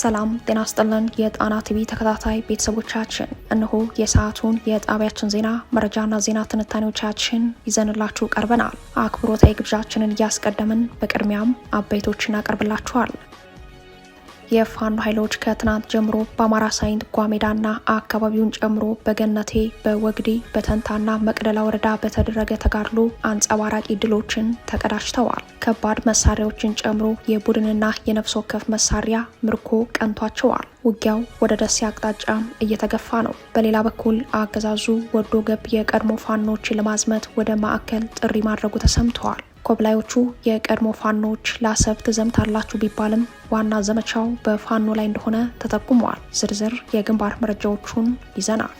ሰላም ጤና ይስጥልን የጣና ቲቪ ተከታታይ ቤተሰቦቻችን፣ እነሆ የሰዓቱን የጣቢያችን ዜና መረጃና ዜና ትንታኔዎቻችን ይዘንላችሁ ቀርበናል። አክብሮታዊ ግብዣችንን እያስቀደምን በቅድሚያም አበይቶችን አቀርብላችኋል። የፋኖ ኃይሎች ከትናንት ጀምሮ በአማራ ሳይንት ጓሜዳና አካባቢውን ጨምሮ በገነቴ፣ በወግዲ፣ በተንታና መቅደላ ወረዳ በተደረገ ተጋድሎ አንጸባራቂ ድሎችን ተቀዳጅተዋል። ከባድ መሳሪያዎችን ጨምሮ የቡድንና የነፍስ ወከፍ መሳሪያ ምርኮ ቀንቷቸዋል። ውጊያው ወደ ደሴ አቅጣጫም እየተገፋ ነው። በሌላ በኩል አገዛዙ ወዶ ገብ የቀድሞ ፋኖችን ለማዝመት ወደ ማዕከል ጥሪ ማድረጉ ተሰምተዋል። ኮብላዮቹ የቀድሞ ፋኖች ለአሰብ ትዘምታላችሁ ቢባልም ዋና ዘመቻው በፋኖ ላይ እንደሆነ ተጠቁመዋል። ዝርዝር የግንባር መረጃዎቹን ይዘናል።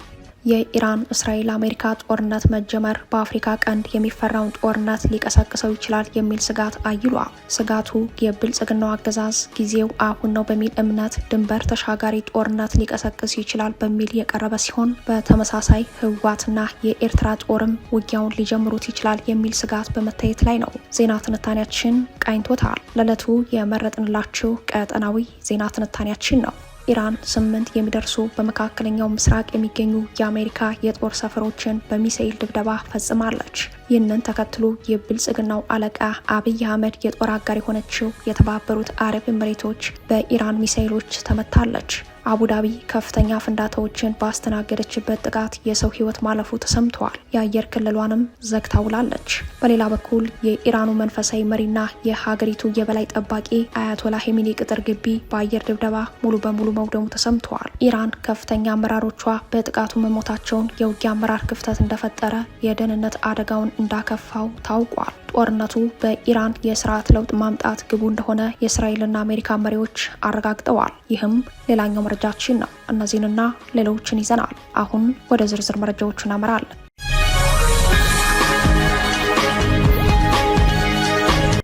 የኢራን እስራኤል አሜሪካ ጦርነት መጀመር በአፍሪካ ቀንድ የሚፈራውን ጦርነት ሊቀሰቅሰው ይችላል የሚል ስጋት አይሏል። ስጋቱ የብልጽግናው አገዛዝ ጊዜው አሁን ነው በሚል እምነት ድንበር ተሻጋሪ ጦርነት ሊቀሰቅስ ይችላል በሚል የቀረበ ሲሆን፣ በተመሳሳይ ህወሓትና የኤርትራ ጦርም ውጊያውን ሊጀምሩት ይችላል የሚል ስጋት በመታየት ላይ ነው። ዜና ትንታኔያችን ቃኝቶታል። ለዕለቱ የመረጥንላችሁ ቀጠናዊ ዜና ትንታኔያችን ነው። ኢራን 8 የሚደርሱ በመካከለኛው ምስራቅ የሚገኙ የአሜሪካ የጦር ሰፈሮችን በሚሳኤል ድብደባ ፈጽማለች። ይህንን ተከትሎ የብልጽግናው አለቃ አብይ አህመድ የጦር አጋር የሆነችው የተባበሩት አረብ ኤምሬቶች በኢራን ሚሳኤሎች ተመታለች። አቡዳቢ ከፍተኛ ፍንዳታዎችን ባስተናገደችበት ጥቃት የሰው ህይወት ማለፉ ተሰምተዋል። የአየር ክልሏንም ዘግታ ውላለች። በሌላ በኩል የኢራኑ መንፈሳዊ መሪና የሀገሪቱ የበላይ ጠባቂ አያቶላ ሄሚኒ ቅጥር ግቢ በአየር ድብደባ ሙሉ በሙሉ መውደሙ ተሰምተዋል። ኢራን ከፍተኛ አመራሮቿ በጥቃቱ መሞታቸውን፣ የውጊያ አመራር ክፍተት እንደፈጠረ፣ የደህንነት አደጋውን እንዳከፋው ታውቋል። ጦርነቱ በኢራን የስርዓት ለውጥ ማምጣት ግቡ እንደሆነ የእስራኤልና አሜሪካ መሪዎች አረጋግጠዋል። ይህም ሌላኛው መረጃችን ነው። እነዚህንና ሌሎችን ይዘናል። አሁን ወደ ዝርዝር መረጃዎቹ እናመራለን።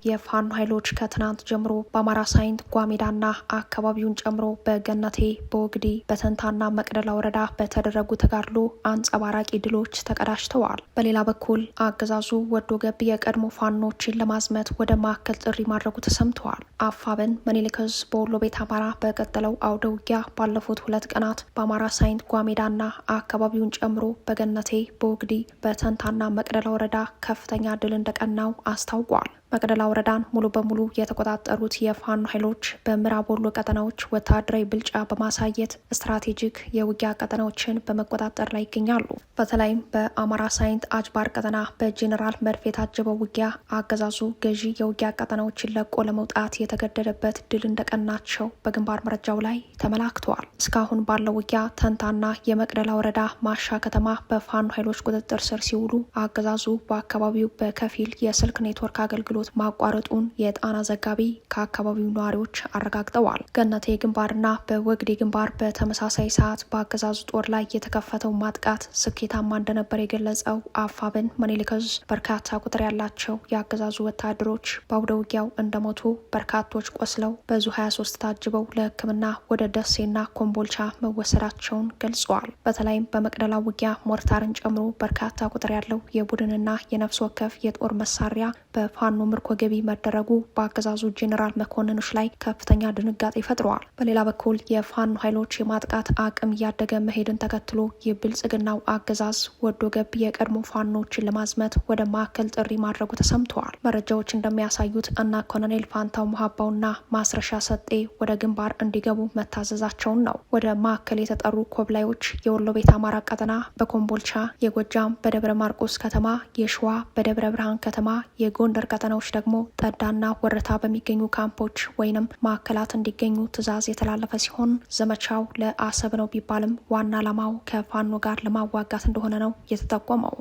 የፋኖ ኃይሎች ከትናንት ጀምሮ በአማራ ሳይንት ጓሜዳና አካባቢውን ጨምሮ በገነቴ፣ በወግዲ፣ በተንታና መቅደላ ወረዳ በተደረጉ ተጋድሎ አንጸባራቂ ድሎች ተቀዳጅተዋል። በሌላ በኩል አገዛዙ ወዶ ገብ የቀድሞ ፋኖችን ለማዝመት ወደ ማዕከል ጥሪ ማድረጉ ተሰምተዋል። አፋብን ምኒልክ ዕዝ በወሎ ቤት አማራ በቀጠለው አውደ ውጊያ ባለፉት 2 ቀናት በአማራ ሳይንት ጓሜዳና አካባቢውን ጨምሮ በገነቴ፣ በወግዲ፣ በተንታና መቅደላ ወረዳ ከፍተኛ ድል እንደቀናው አስታውቋል። መቅደላ ወረዳን ሙሉ በሙሉ የተቆጣጠሩት የፋኖ ኃይሎች በምዕራብ ወሎ ቀጠናዎች ወታደራዊ ብልጫ በማሳየት ስትራቴጂክ የውጊያ ቀጠናዎችን በመቆጣጠር ላይ ይገኛሉ። በተለይም በአማራ ሳይንት አጅባር ቀጠና በጄኔራል መድፍ የታጀበው ውጊያ አገዛዙ ገዢ የውጊያ ቀጠናዎችን ለቆ ለመውጣት የተገደደበት ድል እንደቀናቸው በግንባር መረጃው ላይ ተመላክተዋል። እስካሁን ባለው ውጊያ ተንታና የመቅደላ ወረዳ ማሻ ከተማ በፋኖ ኃይሎች ቁጥጥር ስር ሲውሉ፣ አገዛዙ በአካባቢው በከፊል የስልክ ኔትወርክ አገልግሎት ማቋረጡን የጣና ዘጋቢ ከአካባቢው ነዋሪዎች አረጋግጠዋል። ገነቴ ግንባርና በወግዴ ግንባር በተመሳሳይ ሰዓት በአገዛዙ ጦር ላይ የተከፈተው ማጥቃት ስኬታማ እንደነበር የገለጸው አፋብን ምኒልክ ዕዝ በርካታ ቁጥር ያላቸው የአገዛዙ ወታደሮች በአውደ ውጊያው እንደሞቱ፣ በርካቶች ቆስለው በዙ 23 ታጅበው ለሕክምና ወደ ደሴና ኮምቦልቻ መወሰዳቸውን ገልጸዋል። በተለይም በመቅደላ ውጊያ ሞርታርን ጨምሮ በርካታ ቁጥር ያለው የቡድንና የነፍስ ወከፍ የጦር መሳሪያ በፋኖ ምርኮ ገቢ መደረጉ በአገዛዙ ጄኔራል መኮንኖች ላይ ከፍተኛ ድንጋጤ ፈጥረዋል። በሌላ በኩል የፋኖ ኃይሎች የማጥቃት አቅም እያደገ መሄድን ተከትሎ የብልጽግናው አገዛዝ ወዶ ገብ የቀድሞ ፋኖችን ለማዝመት ወደ ማዕከል ጥሪ ማድረጉ ተሰምተዋል። መረጃዎች እንደሚያሳዩት እና ኮሎኔል ፋንታው ሙሀባውና ማስረሻ ሰጤ ወደ ግንባር እንዲገቡ መታዘዛቸውን ነው። ወደ ማዕከል የተጠሩ ኮብላዮች የወሎ ቤት አማራ ቀጠና በኮምቦልቻ፣ የጎጃም በደብረ ማርቆስ ከተማ፣ የሸዋ በደብረ ብርሃን ከተማ፣ የጎንደር ቀጠናዎች ደግሞ ጠዳና ወረታ በሚገኙ ካምፖች ወይንም ማዕከላት እንዲገኙ ትዕዛዝ የተላለፈ ሲሆን፣ ዘመቻው ለአሰብ ነው ቢባልም ዋና ዓላማው ከፋኖ ጋር ለማዋጋት እንደሆነ ነው የተጠቆመው።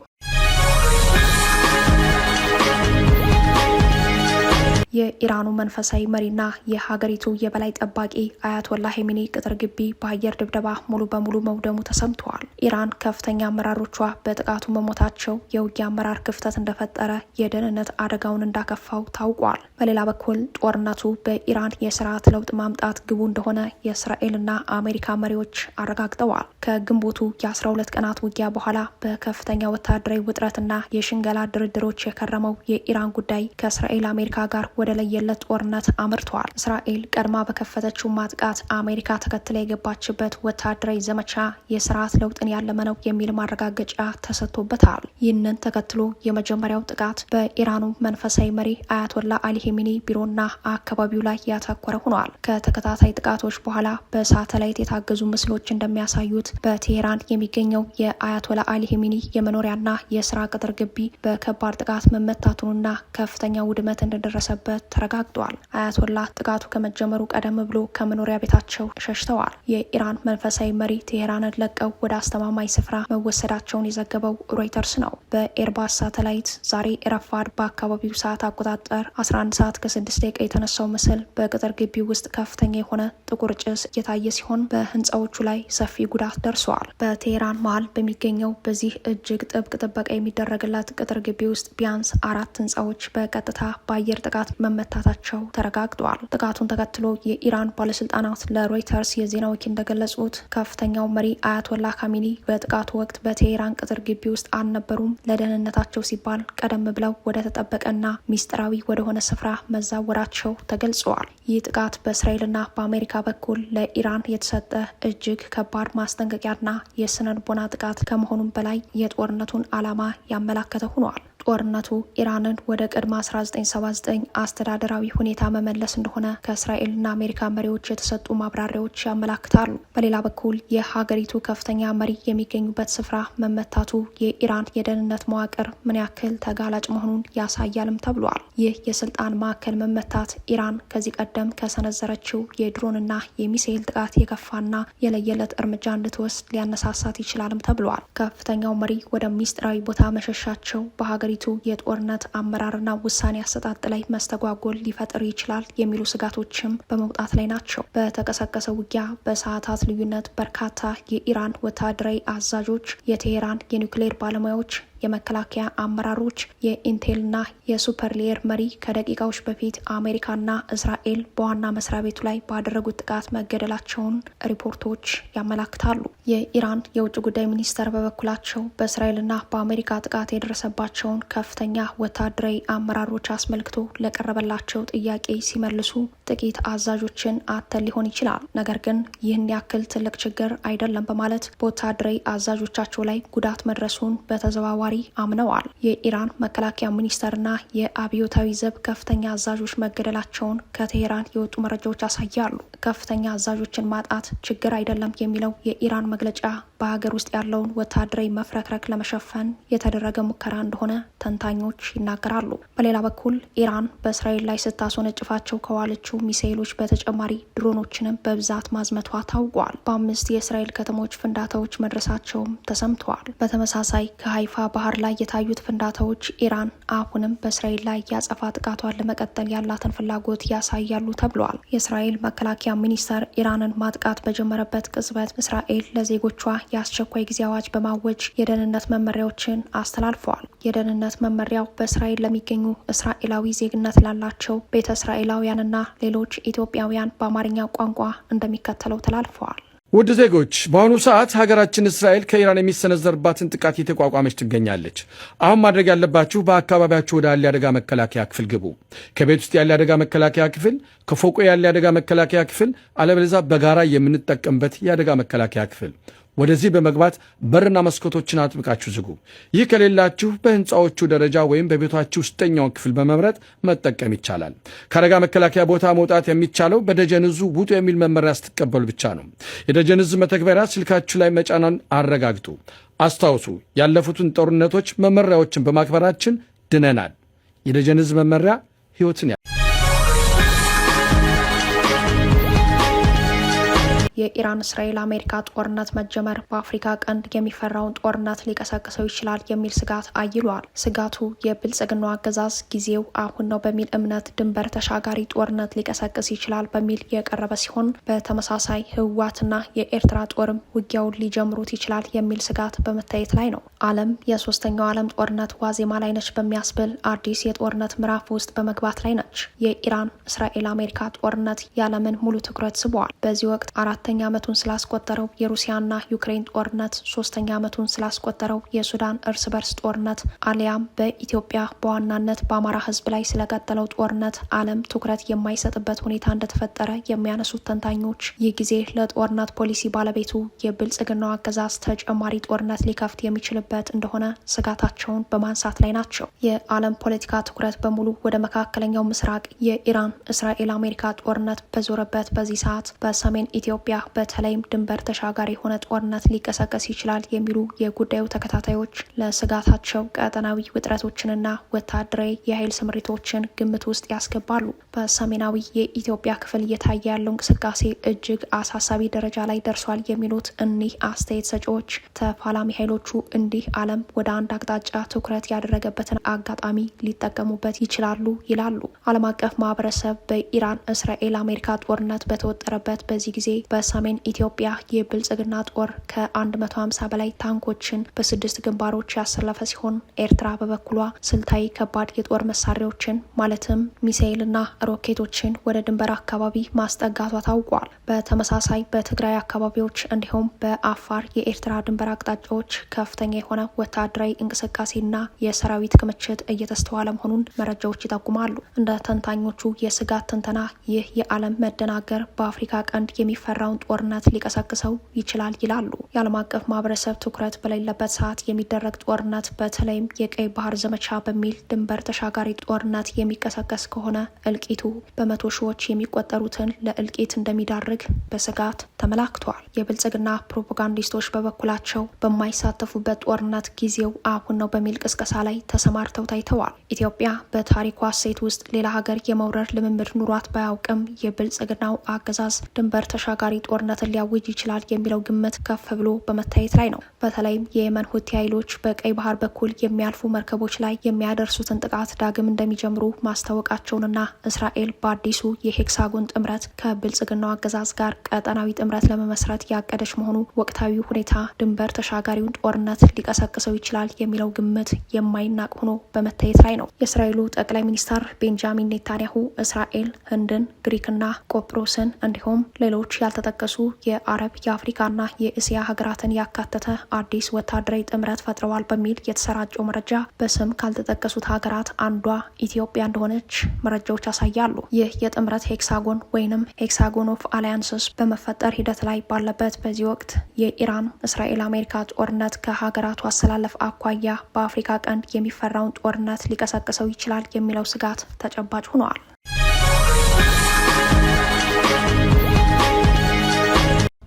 የኢራኑ መንፈሳዊ መሪና የሀገሪቱ የበላይ ጠባቂ አያቶላ ሄሚኒ ቅጥር ግቢ በአየር ድብደባ ሙሉ በሙሉ መውደሙ ተሰምተዋል። ኢራን ከፍተኛ አመራሮቿ በጥቃቱ መሞታቸው የውጊያ አመራር ክፍተት እንደፈጠረ፣ የደህንነት አደጋውን እንዳከፋው ታውቋል። በሌላ በኩል ጦርነቱ በኢራን የስርዓት ለውጥ ማምጣት ግቡ እንደሆነ የእስራኤልና አሜሪካ መሪዎች አረጋግጠዋል። ከግንቦቱ የ12 ቀናት ውጊያ በኋላ በከፍተኛ ወታደራዊ ውጥረትና የሽንገላ ድርድሮች የከረመው የኢራን ጉዳይ ከእስራኤል አሜሪካ ጋር ወደ ለየለት ጦርነት አምርተዋል። እስራኤል ቀድማ በከፈተችው ማጥቃት አሜሪካ ተከትላ የገባችበት ወታደራዊ ዘመቻ የስርዓት ለውጥን ያለመ ነው የሚል ማረጋገጫ ተሰጥቶበታል። ይህንን ተከትሎ የመጀመሪያው ጥቃት በኢራኑ መንፈሳዊ መሪ አያቶላ አሊ ሄሚኒ ቢሮና አካባቢው ላይ ያተኮረ ሆኗል። ከተከታታይ ጥቃቶች በኋላ በሳተላይት የታገዙ ምስሎች እንደሚያሳዩት በቴሄራን የሚገኘው የአያቶላ አሊ ሄሚኒ የመኖሪያና የስራ ቅጥር ግቢ በከባድ ጥቃት መመታቱንና ከፍተኛ ውድመት እንደደረሰበት ተረጋግጧል። አያቶላ ጥቃቱ ከመጀመሩ ቀደም ብሎ ከመኖሪያ ቤታቸው ሸሽተዋል። የኢራን መንፈሳዊ መሪ ቴሄራንን ለቀው ወደ አስተማማኝ ስፍራ መወሰዳቸውን የዘገበው ሮይተርስ ነው። በኤርባስ ሳተላይት ዛሬ ረፋድ በአካባቢው ሰዓት አቆጣጠር 11 ሰዓት ከ6 ደቂቃ የተነሳው ምስል በቅጥር ግቢ ውስጥ ከፍተኛ የሆነ ጥቁር ጭስ የታየ ሲሆን በህንፃዎቹ ላይ ሰፊ ጉዳት ደርሰዋል። በቴሄራን መሀል በሚገኘው በዚህ እጅግ ጥብቅ ጥበቃ የሚደረግለት ቅጥር ግቢ ውስጥ ቢያንስ 4 ህንፃዎች በቀጥታ በአየር ጥቃት መመታታቸው ተረጋግጧል። ጥቃቱን ተከትሎ የኢራን ባለስልጣናት ለሮይተርስ የዜና ወኪል እንደገለጹት ከፍተኛው መሪ አያቶላ ካሚኒ በጥቃቱ ወቅት በቴሄራን ቅጥር ግቢ ውስጥ አልነበሩም። ለደህንነታቸው ሲባል ቀደም ብለው ወደ ተጠበቀና ሚስጥራዊ ወደሆነ ስፍራ መዛወራቸው ተገልጸዋል። ይህ ጥቃት በእስራኤልና በአሜሪካ በኩል ለኢራን የተሰጠ እጅግ ከባድ ማስጠንቀቂያና የስነ ልቦና ጥቃት ከመሆኑም በላይ የጦርነቱን ዓላማ ያመላከተ ሆኗል። ጦርነቱ ኢራንን ወደ ቅድመ 1979 አስተዳደራዊ ሁኔታ መመለስ እንደሆነ ከእስራኤልና አሜሪካ መሪዎች የተሰጡ ማብራሪያዎች ያመላክታሉ። በሌላ በኩል የሀገሪቱ ከፍተኛ መሪ የሚገኙበት ስፍራ መመታቱ የኢራን የደህንነት መዋቅር ምን ያክል ተጋላጭ መሆኑን ያሳያልም ተብሏል። ይህ የስልጣን ማዕከል መመታት ኢራን ከዚህ ቀደም ከሰነዘረችው የድሮንና የሚሳኤል ጥቃት የከፋና የለየለት እርምጃ እንድትወስድ ሊያነሳሳት ይችላልም ተብሏል። ከፍተኛው መሪ ወደ ሚስጥራዊ ቦታ መሸሻቸው በሀገሪቱ የጦርነት አመራርና ውሳኔ አሰጣጥ ላይ መስተጓጎል ሊፈጥር ይችላል የሚሉ ስጋቶችም በመውጣት ላይ ናቸው። በተቀሰቀሰ ውጊያ በሰዓታት ልዩነት በርካታ የኢራን ወታደራዊ አዛዦች፣ የቴሄራን የኒውክሌር ባለሙያዎች፣ የመከላከያ አመራሮች፣ የኢንቴልና የሱፐርሊየር መሪ ከደቂቃዎች በፊት አሜሪካና እስራኤል በዋና መስሪያ ቤቱ ላይ ባደረጉት ጥቃት መገደላቸውን ሪፖርቶች ያመላክታሉ። የኢራን የውጭ ጉዳይ ሚኒስተር በበኩላቸው በእስራኤልና በአሜሪካ ጥቃት የደረሰባቸውን ከፍተኛ ወታደራዊ አመራሮች አስመልክቶ ለቀረበላቸው ጥያቄ ሲመልሱ ጥቂት አዛዦችን አተን ሊሆን ይችላል፣ ነገር ግን ይህን ያክል ትልቅ ችግር አይደለም በማለት በወታደራዊ አዛዦቻቸው ላይ ጉዳት መድረሱን በተዘዋዋሪ አምነዋል። የኢራን መከላከያ ሚኒስተርና የአብዮታዊ ዘብ ከፍተኛ አዛዦች መገደላቸውን ከቴሄራን የወጡ መረጃዎች ያሳያሉ። ከፍተኛ አዛዦችን ማጣት ችግር አይደለም የሚለው የኢራን መግለጫ በሀገር ውስጥ ያለውን ወታደራዊ መፍረክረክ ለመሸፈን የተደረገ ሙከራ እንደሆነ ተንታኞች ይናገራሉ። በሌላ በኩል ኢራን በእስራኤል ላይ ስታስወነጭፋቸው ከዋለችው ሚሳኤሎች በተጨማሪ ድሮኖችንም በብዛት ማዝመቷ ታውቋል። በ5 የእስራኤል ከተሞች ፍንዳታዎች መድረሳቸውም ተሰምተዋል። በተመሳሳይ ከሀይፋ ባህር ላይ የታዩት ፍንዳታዎች ኢራን አሁንም በእስራኤል ላይ ያጸፋ ጥቃቷን ለመቀጠል ያላትን ፍላጎት ያሳያሉ ተብሏል። የእስራኤል መከላከያ ሚኒስተር ኢራንን ማጥቃት በጀመረበት ቅጽበት እስራኤል ለዜጎቿ የአስቸኳይ ጊዜ አዋጅ በማወጅ የደህንነት መመሪያዎችን አስተላልፈዋል። የደህንነት መመሪያው በእስራኤል ለሚገኙ እስራኤላዊ ዜግነት ላላቸው ቤተ እስራኤላውያንና ሌሎች ኢትዮጵያውያን በአማርኛ ቋንቋ እንደሚከተለው ተላልፈዋል። ውድ ዜጎች፣ በአሁኑ ሰዓት ሀገራችን እስራኤል ከኢራን የሚሰነዘርባትን ጥቃት እየተቋቋመች ትገኛለች። አሁን ማድረግ ያለባችሁ በአካባቢያችሁ ወዳለ የአደጋ መከላከያ ክፍል ግቡ። ከቤት ውስጥ ያለ የአደጋ መከላከያ ክፍል፣ ከፎቆ ያለ የአደጋ መከላከያ ክፍል፣ አለበለዚያ በጋራ የምንጠቀምበት የአደጋ መከላከያ ክፍል። ወደዚህ በመግባት በርና መስኮቶችን አጥብቃችሁ ዝጉ። ይህ ከሌላችሁ በህንፃዎቹ ደረጃ ወይም በቤታችሁ ውስጠኛውን ክፍል በመምረጥ መጠቀም ይቻላል። ከአደጋ መከላከያ ቦታ መውጣት የሚቻለው በደጀን ዕዙ ውጡ የሚል መመሪያ ስትቀበሉ ብቻ ነው። የደጀን ዕዝ መተግበሪያ ስልካችሁ ላይ መጫናን አረጋግጡ። አስታውሱ፣ ያለፉትን ጦርነቶች መመሪያዎችን በማክበራችን ድነናል። የደጀን ዕዝ መመሪያ ህይወትን የኢራን እስራኤል አሜሪካ ጦርነት መጀመር በአፍሪካ ቀንድ የሚፈራውን ጦርነት ሊቀሰቅሰው ይችላል የሚል ስጋት አይሏል። ስጋቱ የብልጽግናው አገዛዝ ጊዜው አሁን ነው በሚል እምነት ድንበር ተሻጋሪ ጦርነት ሊቀሰቅስ ይችላል በሚል የቀረበ ሲሆን፣ በተመሳሳይ ህወሓትና የኤርትራ ጦርም ውጊያውን ሊጀምሩት ይችላል የሚል ስጋት በመታየት ላይ ነው። ዓለም የሶስተኛው ዓለም ጦርነት ዋዜማ ላይ ነች በሚያስብል አዲስ የጦርነት ምዕራፍ ውስጥ በመግባት ላይ ነች። የኢራን እስራኤል አሜሪካ ጦርነት የዓለምን ሙሉ ትኩረት ስበዋል። በዚህ ወቅት 4 4ኛ ዓመቱን ስላስቆጠረው የሩሲያና ዩክሬን ጦርነት፣ 3ኛ ዓመቱን ስላስቆጠረው የሱዳን እርስ በርስ ጦርነት አሊያም በኢትዮጵያ በዋናነት በአማራ ሕዝብ ላይ ስለቀጠለው ጦርነት ዓለም ትኩረት የማይሰጥበት ሁኔታ እንደተፈጠረ የሚያነሱት ተንታኞች ይህ ጊዜ ለጦርነት ፖሊሲ ባለቤቱ የብልጽግናው አገዛዝ ተጨማሪ ጦርነት ሊከፍት የሚችልበት እንደሆነ ስጋታቸውን በማንሳት ላይ ናቸው። የዓለም ፖለቲካ ትኩረት በሙሉ ወደ መካከለኛው ምስራቅ የኢራን እስራኤል አሜሪካ ጦርነት በዞረበት በዚህ ሰዓት በሰሜን ኢትዮጵያ በተለይም ድንበር ተሻጋሪ የሆነ ጦርነት ሊቀሰቀስ ይችላል የሚሉ የጉዳዩ ተከታታዮች ለስጋታቸው ቀጠናዊ ውጥረቶችንና ወታደራዊ የኃይል ስምሪቶችን ግምት ውስጥ ያስገባሉ። በሰሜናዊ የኢትዮጵያ ክፍል እየታየ ያለው እንቅስቃሴ እጅግ አሳሳቢ ደረጃ ላይ ደርሷል የሚሉት እኒህ አስተያየት ሰጪዎች ተፋላሚ ኃይሎቹ እንዲህ ዓለም ወደ አንድ አቅጣጫ ትኩረት ያደረገበትን አጋጣሚ ሊጠቀሙበት ይችላሉ ይላሉ። ዓለም አቀፍ ማህበረሰብ በኢራን እስራኤል አሜሪካ ጦርነት በተወጠረበት በዚህ ጊዜ በሰሜን ኢትዮጵያ የብልጽግና ጦር ከ150 በላይ ታንኮችን በ6 ግንባሮች ያሰለፈ ሲሆን ኤርትራ በበኩሏ ስልታዊ ከባድ የጦር መሳሪያዎችን ማለትም ሚሳኤልና ሮኬቶችን ወደ ድንበር አካባቢ ማስጠጋቷ ታውቋል። በተመሳሳይ በትግራይ አካባቢዎች እንዲሁም በአፋር የኤርትራ ድንበር አቅጣጫዎች ከፍተኛ የሆነ ወታደራዊ እንቅስቃሴና የሰራዊት ክምችት እየተስተዋለ መሆኑን መረጃዎች ይጠቁማሉ። እንደ ተንታኞቹ የስጋት ትንተና ይህ የዓለም መደናገር በአፍሪካ ቀንድ የሚፈራውን ጦርነት ሊቀሰቅሰው ይችላል ይላሉ። የዓለም አቀፍ ማህበረሰብ ትኩረት በሌለበት ሰዓት የሚደረግ ጦርነት በተለይም የቀይ ባህር ዘመቻ በሚል ድንበር ተሻጋሪ ጦርነት የሚቀሰቀስ ከሆነ እልቂቱ በመቶ ሺዎች የሚቆጠሩትን ለእልቂት እንደሚዳርግ በስጋት ተመላክቷል። የብልጽግና ፕሮፓጋንዲስቶች በበኩላቸው በማይሳተፉበት ጦርነት ጊዜው አሁን ነው በሚል ቅስቀሳ ላይ ተሰማርተው ታይተዋል። ኢትዮጵያ በታሪኳ ሴት ውስጥ ሌላ ሀገር የመውረር ልምምድ ኑሯት ባያውቅም የብልጽግናው አገዛዝ ድንበር ተሻጋሪ ጦርነትን ሊያውጅ ይችላል የሚለው ግምት ከፍ ብሎ በመታየት ላይ ነው። በተለይም የየመን ሁቲ ኃይሎች በቀይ ባህር በኩል የሚያልፉ መርከቦች ላይ የሚያደርሱትን ጥቃት ዳግም እንደሚጀምሩ ማስታወቃቸውንና እስራኤል በአዲሱ የሄክሳጎን ጥምረት ከብልጽግናው አገዛዝ ጋር ቀጠናዊ ጥምረት ለመመስረት ያቀደች መሆኑ ወቅታዊ ሁኔታ ድንበር ተሻጋሪውን ጦርነት ሊቀሰቅሰው ይችላል የሚለው ግምት የማይናቅ ሆኖ በመታየት ላይ ነው። የእስራኤሉ ጠቅላይ ሚኒስትር ቤንጃሚን ኔታንያሁ እስራኤል ህንድን፣ ግሪክና ቆጵሮስን እንዲሁም ሌሎች ያልተጠቀሱ የአረብ የአፍሪካና የእስያ ሀገራትን ያካተተ አዲስ ወታደራዊ ጥምረት ፈጥረዋል በሚል የተሰራጨው መረጃ በስም ካልተጠቀሱት ሀገራት አንዷ ኢትዮጵያ እንደሆነች መረጃዎች ያሳያሉ። ይህ የጥምረት ሄክሳጎን ወይንም ሄክሳጎን ኦፍ አሊያንስስ በመፈጠር ሂደት ላይ ባለበት በዚህ ወቅት የኢራን እስራኤል አሜሪካ ጦርነት ከሀገራቱ አሰላለፍ አኳያ በአፍሪካ ቀንድ የሚፈራውን ጦርነት ሊቀሰቅሰው ይችላል የሚለው ስጋት ተጨባጭ ሆኗል።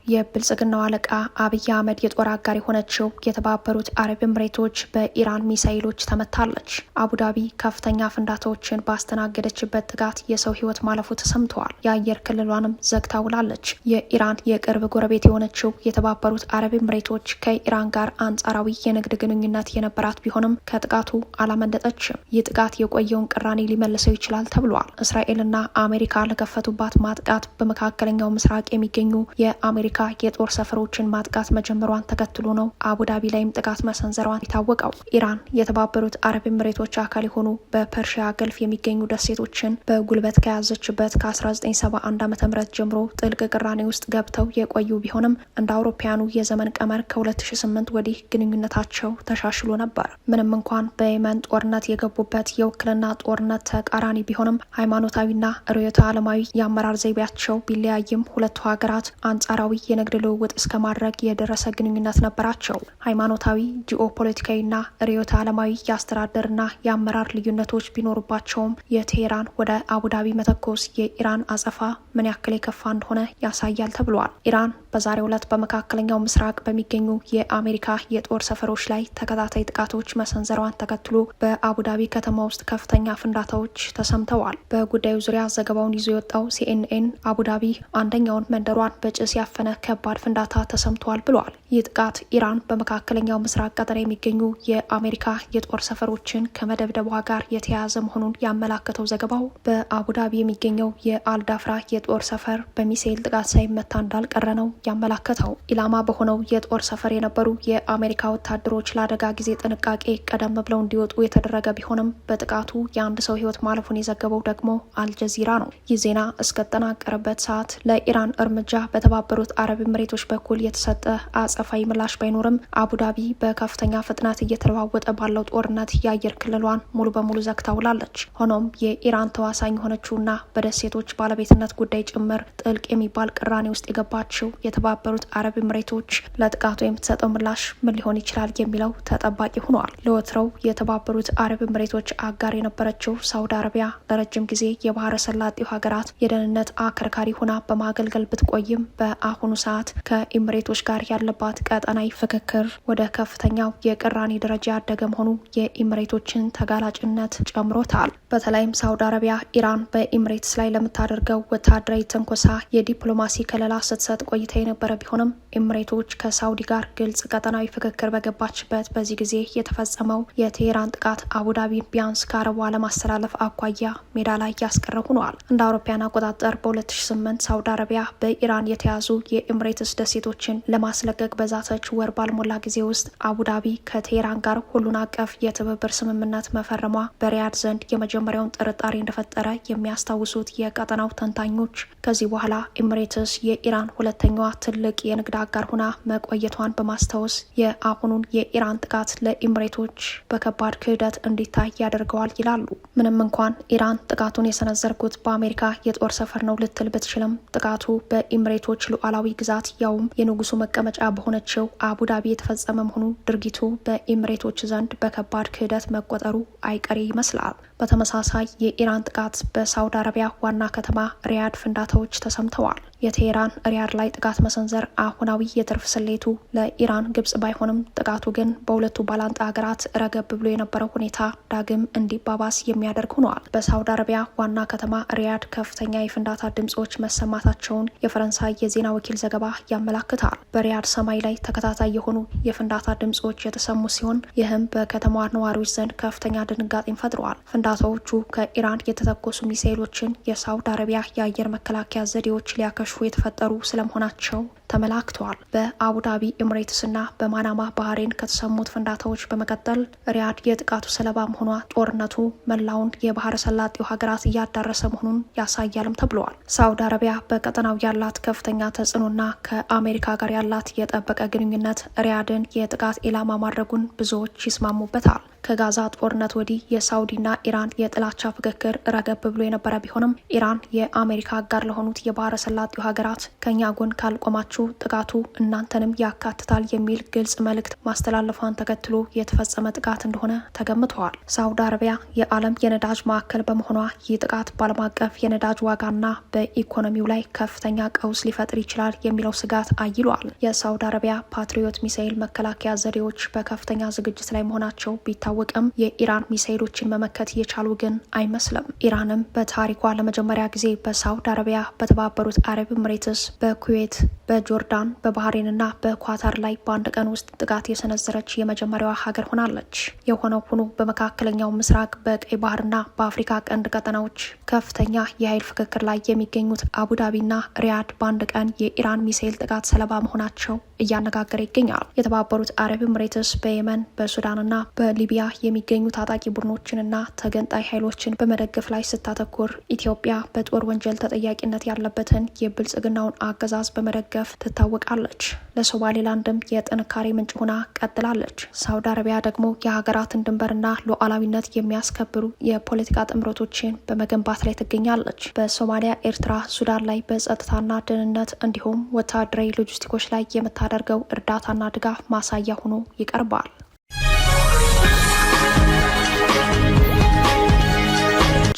የብልጽግናው አለቃ አብይ አህመድ የጦር አጋር የሆነችው የተባበሩት አረብ ኤምሬቶች በኢራን ሚሳይሎች ተመታለች። አቡዳቢ ከፍተኛ ፍንዳታዎችን ባስተናገደችበት ጥቃት የሰው ሕይወት ማለፉ ተሰምተዋል። የአየር ክልሏንም ዘግታ ውላለች። የኢራን የቅርብ ጎረቤት የሆነችው የተባበሩት አረብ ኤምሬቶች ከኢራን ጋር አንጻራዊ የንግድ ግንኙነት የነበራት ቢሆንም ከጥቃቱ አላመለጠችም። ይህ ጥቃት የቆየውን ቅራኔ ሊመልሰው ይችላል ተብሏል። እስራኤልና አሜሪካ ለከፈቱባት ማጥቃት በመካከለኛው ምስራቅ የሚገኙ የአሜሪካ የጦር ሰፈሮችን ማጥቃት መጀመሯን ተከትሎ ነው አቡዳቢ ላይም ጥቃት መሰንዘሯን የታወቀው። ኢራን የተባበሩት አረብ ኤምሬቶች አካል የሆኑ በፐርሺያ ገልፍ የሚገኙ ደሴቶችን በጉልበት ከያዘችበት ከ1971 ዓ.ም ጀምሮ ጥልቅ ቅራኔ ውስጥ ገብተው የቆዩ ቢሆንም እንደ አውሮፓውያኑ የዘመን ቀመር ከ2008 ወዲህ ግንኙነታቸው ተሻሽሎ ነበር። ምንም እንኳን በየመን ጦርነት የገቡበት የውክልና ጦርነት ተቃራኒ ቢሆንም ሃይማኖታዊና ርዕዮተ ዓለማዊ የአመራር ዘይቤያቸው ቢለያይም ሁለቱ ሀገራት አንጻራዊ የንግድ ልውውጥ እስከ ማድረግ የደረሰ ግንኙነት ነበራቸው። ሃይማኖታዊ፣ ጂኦፖለቲካዊና ርዕዮተ ዓለማዊ የአስተዳደርና የአመራር ልዩነቶች ቢኖሩባቸውም የቴሄራን ወደ አቡዳቢ መተኮስ የኢራን አጸፋ ምን ያክል የከፋ እንደሆነ ያሳያል ተብሏል። ኢራን በዛሬው ዕለት በመካከለኛው ምስራቅ በሚገኙ የአሜሪካ የጦር ሰፈሮች ላይ ተከታታይ ጥቃቶች መሰንዘሯን ተከትሎ በአቡዳቢ ከተማ ውስጥ ከፍተኛ ፍንዳታዎች ተሰምተዋል። በጉዳዩ ዙሪያ ዘገባውን ይዞ የወጣው ሲኤንኤን አቡዳቢ አንደኛውን መንደሯን በጭስ ያፈነ ከባድ ፍንዳታ ተሰምቷል ብሏል። ይህ ጥቃት ኢራን በመካከለኛው ምስራቅ ቀጠና የሚገኙ የአሜሪካ የጦር ሰፈሮችን ከመደብደቧ ጋር የተያያዘ መሆኑን ያመላከተው ዘገባው በአቡዳቢ የሚገኘው የአልዳፍራ የጦር ሰፈር በሚሳኤል ጥቃት ሳይመታ እንዳልቀረ ነው ያመላከተው። ኢላማ በሆነው የጦር ሰፈር የነበሩ የአሜሪካ ወታደሮች ለአደጋ ጊዜ ጥንቃቄ ቀደም ብለው እንዲወጡ የተደረገ ቢሆንም በጥቃቱ የአንድ ሰው ሕይወት ማለፉን የዘገበው ደግሞ አልጀዚራ ነው። ይህ ዜና እስከተጠናቀረበት ሰዓት ለኢራን እርምጃ በተባበሩት አረብ ኤምሬቶች በኩል የተሰጠ አጸፋዊ ምላሽ ባይኖርም አቡዳቢ በከፍተኛ ፍጥነት እየተለዋወጠ ባለው ጦርነት የአየር ክልሏን ሙሉ በሙሉ ዘግታ ውላለች። ሆኖም የኢራን ተዋሳኝ የሆነችውና በደሴቶች ባለቤትነት ጉዳይ ጭምር ጥልቅ የሚባል ቅራኔ ውስጥ የገባችው የተባበሩት አረብ ኤምሬቶች ለጥቃቱ የምትሰጠው ምላሽ ምን ሊሆን ይችላል የሚለው ተጠባቂ ሆኗል። ለወትሮው የተባበሩት አረብ ኤምሬቶች አጋር የነበረችው ሳውዲ አረቢያ ለረጅም ጊዜ የባህረ ሰላጤው ሀገራት የደህንነት አከርካሪ ሆና በማገልገል ብትቆይም በአሁኑ ሰዓት ከኤምሬቶች ጋር ያለባት ቀጠናዊ ፍክክር ወደ ከፍተኛው የቅራኔ ደረጃ ያደገ መሆኑ የኤምሬቶችን ተጋላጭነት ጨምሮታል። በተለይም ሳውዲ አረቢያ ኢራን በኤምሬትስ ላይ ለምታደርገው ወታደራዊ ትንኮሳ የዲፕሎማሲ ከለላ ስትሰጥ ቆይታ የነበረ ቢሆንም ኤምሬቶች ከሳውዲ ጋር ግልጽ ቀጠናዊ ፍክክር በገባችበት በዚህ ጊዜ የተፈጸመው የቴሄራን ጥቃት አቡዳቢን ቢያንስ ከአረቧ ለማስተላለፍ አኳያ ሜዳ ላይ ያስቀረ ሆኗል። እንደ አውሮፓውያን አቆጣጠር በ2008 ሳውዲ አረቢያ በኢራን የተያዙ የኤምሬትስ ደሴቶችን ለማስለቀቅ በዛተች ወር ባልሞላ ጊዜ ውስጥ አቡዳቢ ከቴሄራን ጋር ሁሉን አቀፍ የትብብር ስምምነት መፈረሟ በሪያድ ዘንድ የመጀመሪያውን ጥርጣሬ እንደፈጠረ የሚያስታውሱት የቀጠናው ተንታኞች ከዚህ በኋላ ኤምሬትስ የኢራን ሁለተኛዋ ትልቅ የንግድ አጋር ሆና መቆየቷን በማስታወስ የአሁኑን የኢራን ጥቃት ለኤምሬቶች በከባድ ክህደት እንዲታይ ያደርገዋል ይላሉ። ምንም እንኳን ኢራን ጥቃቱን የሰነዘርኩት በአሜሪካ የጦር ሰፈር ነው ልትል ብትችልም ጥቃቱ በኤምሬቶች ሉዓላዊ ግዛት ያውም የንጉሱ መቀመጫ በሆነችው አቡዳቢ የተፈጸመ መሆኑ ድርጊቱ በኤምሬቶች ዘንድ በከባድ ክህደት መቆጠሩ አይቀሬ ይመስላል። በተመሳሳይ የኢራን ጥቃት በሳውዲ አረቢያ ዋና ከተማ ሪያድ ፍንዳታዎች ተሰምተዋል። የቴሄራን ሪያድ ላይ ጥቃት መሰንዘር አሁናዊ የትርፍ ስሌቱ ለኢራን ግብጽ ባይሆንም ጥቃቱ ግን በሁለቱ ባላንጣ ሀገራት ረገብ ብሎ የነበረው ሁኔታ ዳግም እንዲባባስ የሚያደርግ ሆኗል። በሳውዲ አረቢያ ዋና ከተማ ሪያድ ከፍተኛ የፍንዳታ ድምጾች መሰማታቸውን የፈረንሳይ የዜና ወኪል ዘገባ ያመላክታል። በሪያድ ሰማይ ላይ ተከታታይ የሆኑ የፍንዳታ ድምጾች የተሰሙ ሲሆን ይህም በከተማዋ ነዋሪዎች ዘንድ ከፍተኛ ድንጋጤን ፈጥረዋል። ፍንዳታዎቹ ከኢራን የተተኮሱ ሚሳኤሎችን የሳውዲ አረቢያ የአየር መከላከያ ዘዴዎች ሊያከ የተፈጠሩ ስለመሆናቸው ተመላክተዋል። በአቡዳቢ ኤምሬትስና በማናማ ባህሬን ከተሰሙት ፍንዳታዎች በመቀጠል ሪያድ የጥቃቱ ሰለባ መሆኗ ጦርነቱ መላውን የባህረ ሰላጤው ሀገራት እያዳረሰ መሆኑን ያሳያልም ተብለዋል። ሳውዲ አረቢያ በቀጠናው ያላት ከፍተኛ ተጽዕኖና ከአሜሪካ ጋር ያላት የጠበቀ ግንኙነት ሪያድን የጥቃት ኢላማ ማድረጉን ብዙዎች ይስማሙበታል። ከጋዛ ጦርነት ወዲህ የሳውዲና ኢራን የጥላቻ ፍክክር ረገብ ብሎ የነበረ ቢሆንም ኢራን የአሜሪካ አጋር ለሆኑት የባህረ ሰላጤው ሀገራት ከኛ ጎን ካልቆማችሁ ጥቃቱ እናንተንም ያካትታል የሚል ግልጽ መልእክት ማስተላለፏን ተከትሎ የተፈጸመ ጥቃት እንደሆነ ተገምተዋል። ሳውዲ አረቢያ የዓለም የነዳጅ ማዕከል በመሆኗ ይህ ጥቃት በዓለም አቀፍ የነዳጅ ዋጋና በኢኮኖሚው ላይ ከፍተኛ ቀውስ ሊፈጥር ይችላል የሚለው ስጋት አይሏል። የሳውዲ አረቢያ ፓትሪዮት ሚሳኤል መከላከያ ዘዴዎች በከፍተኛ ዝግጅት ላይ መሆናቸው ቢታወቅም የኢራን ሚሳኤሎችን መመከት የቻሉ ግን አይመስልም። ኢራንም በታሪኳ ለመጀመሪያ ጊዜ በሳውዲ አረቢያ፣ በተባበሩት አረብ ኤምሬትስ፣ በኩዌት፣ በጆርዳን፣ በባህሬንና በኳታር ላይ በአንድ ቀን ውስጥ ጥቃት የሰነዘረች የመጀመሪያዋ ሀገር ሆናለች። የሆነው ሆኖ በመካከለኛው ምስራቅ በቀይ ባህርና በአፍሪካ ቀንድ ቀጠናዎች ከፍተኛ የኃይል ፍክክር ላይ የሚገኙት አቡዳቢና ሪያድ በአንድ ቀን የኢራን ሚሳኤል ጥቃት ሰለባ መሆናቸው እያነጋገረ ይገኛል። የተባበሩት አረብ ኤምሬትስ በየመን በሱዳንና በሊቢያ የሚገኙ ታጣቂ ቡድኖችንና ተገንጣይ ኃይሎችን በመደገፍ ላይ ስታተኩር ኢትዮጵያ በጦር ወንጀል ተጠያቂነት ያለበትን የብልጽግናውን አገዛዝ በመደገፍ ትታወቃለች። ለሶማሌላንድም የጥንካሬ ምንጭ ሆና ቀጥላለች። ሳውዲ አረቢያ ደግሞ የሀገራትን ድንበርና ሉዓላዊነት የሚያስከብሩ የፖለቲካ ጥምረቶችን በመገንባት ላይ ትገኛለች። በሶማሊያ፣ ኤርትራ፣ ሱዳን ላይ በጸጥታና ደህንነት እንዲሁም ወታደራዊ ሎጂስቲኮች ላይ የምታደርገው እርዳታና ድጋፍ ማሳያ ሆኖ ይቀርባል።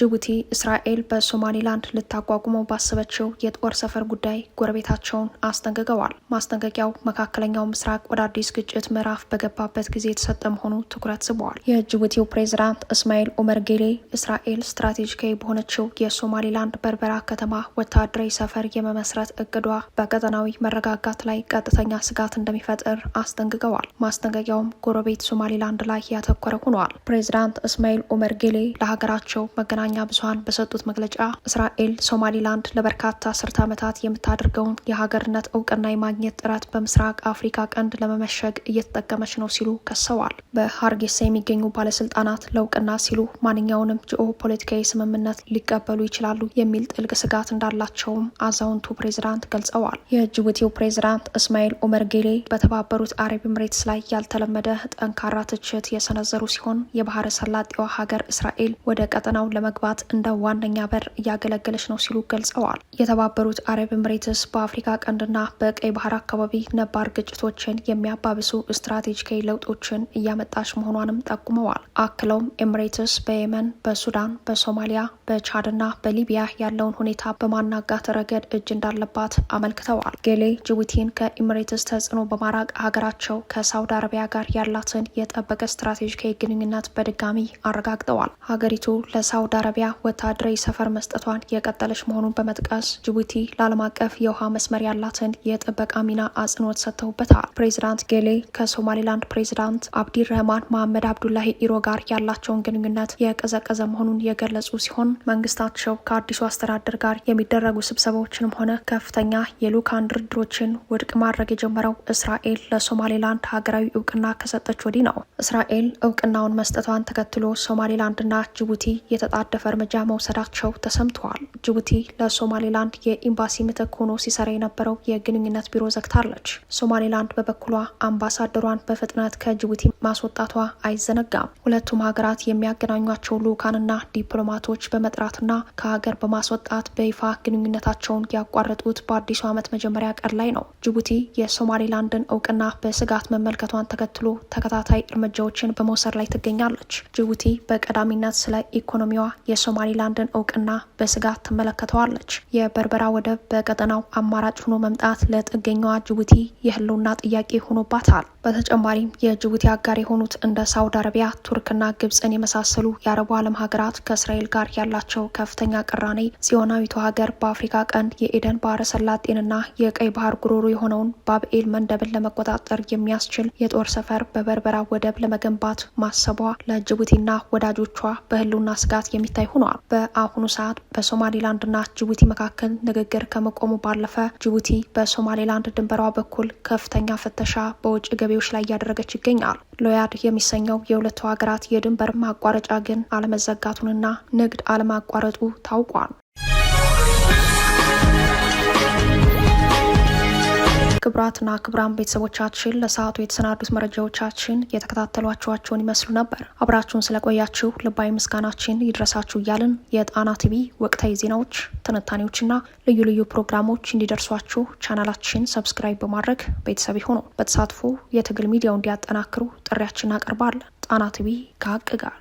ጅቡቲ እስራኤል በሶማሊላንድ ልታቋቁመው ባሰበችው የጦር ሰፈር ጉዳይ ጎረቤታቸውን አስጠንቅቀዋል። ማስጠንቀቂያው መካከለኛው ምስራቅ ወደ አዲስ ግጭት ምዕራፍ በገባበት ጊዜ የተሰጠ መሆኑ ትኩረት ስበዋል። የጅቡቲው ፕሬዝዳንት እስማኤል ኦመር ጌሌ እስራኤል ስትራቴጂካዊ በሆነችው የሶማሊላንድ በርበራ ከተማ ወታደራዊ ሰፈር የመመስረት እቅዷ በቀጠናዊ መረጋጋት ላይ ቀጥተኛ ስጋት እንደሚፈጥር አስጠንቅቀዋል። ማስጠንቀቂያውም ጎረቤት ሶማሊላንድ ላይ ያተኮረ ሆኗል። ፕሬዝዳንት እስማኤል ኦመር ጌሌ ለሀገራቸው መገናኛ ብዙሃን በሰጡት መግለጫ እስራኤል ሶማሊላንድ ለበርካታ አስርተ ዓመታት የምታደርገውን የሀገርነት እውቅና የማግኘት ጥረት በምስራቅ አፍሪካ ቀንድ ለመመሸግ እየተጠቀመች ነው ሲሉ ከሰዋል። በሀርጌሳ የሚገኙ ባለስልጣናት ለእውቅና ሲሉ ማንኛውንም ጂኦ ፖለቲካዊ ስምምነት ሊቀበሉ ይችላሉ የሚል ጥልቅ ስጋት እንዳላቸውም አዛውንቱ ፕሬዝዳንት ገልጸዋል። የጅቡቲው ፕሬዝዳንት እስማኤል ኦመር ጌሌ በተባበሩት አረብ ኤምሬትስ ላይ ያልተለመደ ጠንካራ ትችት የሰነዘሩ ሲሆን የባህረ ሰላጤዋ ሀገር እስራኤል ወደ ቀጠናው ለመግባት እንደ ዋነኛ በር እያገለገለች ነው ሲሉ ገልጸዋል። የተባበሩት አረብ ኤምሬትስ በአፍሪካ ቀንድና በቀይ ባህር አካባቢ ነባር ግጭቶችን የሚያባብሱ ስትራቴጂካዊ ለውጦችን እያመጣች መሆኗንም ጠቁመዋል። አክለውም ኤምሬትስ በየመን፣ በሱዳን፣ በሶማሊያ፣ በቻድና በሊቢያ ያለውን ሁኔታ በማናጋት ረገድ እጅ እንዳለባት አመልክተዋል። ጌሌ ጅቡቲን ከኤምሬትስ ተጽዕኖ በማራቅ ሀገራቸው ከሳውዲ አረቢያ ጋር ያላትን የጠበቀ ስትራቴጂካዊ ግንኙነት በድጋሚ አረጋግጠዋል። ሀገሪቱ ለሳውዲ አረቢያ ወታደራዊ ሰፈር መስጠቷን የቀጠለች መሆኑን በመጥቀስ ጅቡቲ ለዓለም አቀፍ የውሃ መስመር ያላትን የጥበቃ ሚና አጽንኦት ሰጥተውበታል። ፕሬዚዳንት ጌሌ ከሶማሊላንድ ፕሬዚዳንት አብዲረህማን መሐመድ አብዱላሂ ኢሮ ጋር ያላቸውን ግንኙነት የቀዘቀዘ መሆኑን የገለጹ ሲሆን መንግስታቸው ከአዲሱ አስተዳደር ጋር የሚደረጉ ስብሰባዎችንም ሆነ ከፍተኛ የልኡካን ድርድሮችን ውድቅ ማድረግ የጀመረው እስራኤል ለሶማሊላንድ ሀገራዊ እውቅና ከሰጠች ወዲህ ነው። እስራኤል እውቅናውን መስጠቷን ተከትሎ ሶማሊላንድና ጅቡቲ የተጣደፈ እርምጃ መውሰዳቸው ተሰምተዋል። ጅቡቲ ለሶማሊላንድ የኤምባሲ ምትክ ሆኖ ሲሰራ የነበረው የግንኙነት ቢሮ ዘግታለች። ሶማሊላንድ በበኩሏ አምባሳደሯን በፍጥነት ከጅቡቲ ማስወጣቷ አይዘነጋም። ሁለቱም ሀገራት የሚያገናኟቸው ልኡካንና ዲፕሎማቶች በመጥራትና ከሀገር በማስወጣት በይፋ ግንኙነታቸውን ያቋረጡት በአዲሱ ዓመት መጀመሪያ ቀን ላይ ነው። ጅቡቲ የሶማሊላንድን እውቅና በስጋት መመልከቷን ተከትሎ ተከታታይ እርምጃዎችን በመውሰድ ላይ ትገኛለች። ጅቡቲ በቀዳሚነት ስለ ኢኮኖሚዋ የሶማሊላንድን እውቅና በስጋት ትመለከተዋለች። የበርበራ ወደብ በቀጠናው አማራጭ ሆኖ መምጣት ለጥገኛዋ ጅቡቲ የህልውና ጥያቄ ሆኖባታል። በተጨማሪም የጅቡቲ አጋር የሆኑት እንደ ሳውዲ አረቢያ፣ ቱርክና ግብፅን የመሳሰሉ የአረቡ ዓለም ሀገራት ከእስራኤል ጋር ያላቸው ከፍተኛ ቅራኔ ጽዮናዊቱ ሀገር በአፍሪካ ቀንድ የኤደን ባህረ ሰላጤንና የቀይ ባህር ጉሮሮ የሆነውን ባብኤል መንደብን ለመቆጣጠር የሚያስችል የጦር ሰፈር በበርበራ ወደብ ለመገንባት ማሰቧ ለጅቡቲና ወዳጆቿ በህልውና ስጋት የሚታይ ሆኗል። በአሁኑ ሰዓት በሶማሊላንድና ጅቡቲ መካከል ንግግር ከመቆሙ ባለፈ ጅቡቲ በሶማሊላንድ ድንበሯ በኩል ከፍተኛ ፍተሻ በውጭ ገቢዎች ላይ እያደረገች ይገኛል። ሎያድ የሚሰኘው የሁለቱ ሀገራት የድንበር ማቋረጫ ግን አለመዘጋቱንና ንግድ አለማቋረጡ ታውቋል። ክቡራትና ክቡራን ቤተሰቦቻችን ለሰዓቱ የተሰናዱት መረጃዎቻችን የተከታተሏቸዋቸውን ይመስሉ ነበር። አብራችሁን ስለቆያችሁ ልባዊ ምስጋናችን ይድረሳችሁ እያልን የጣና ቲቪ ወቅታዊ ዜናዎች፣ ትንታኔዎችና ልዩ ልዩ ፕሮግራሞች እንዲደርሷችሁ ቻናላችን ሰብስክራይብ በማድረግ ቤተሰብ ሆኖ በተሳትፎ የትግል ሚዲያው እንዲያጠናክሩ ጥሪያችን እናቀርባለን። ጣና ቲቪ ከሀቅ ጋር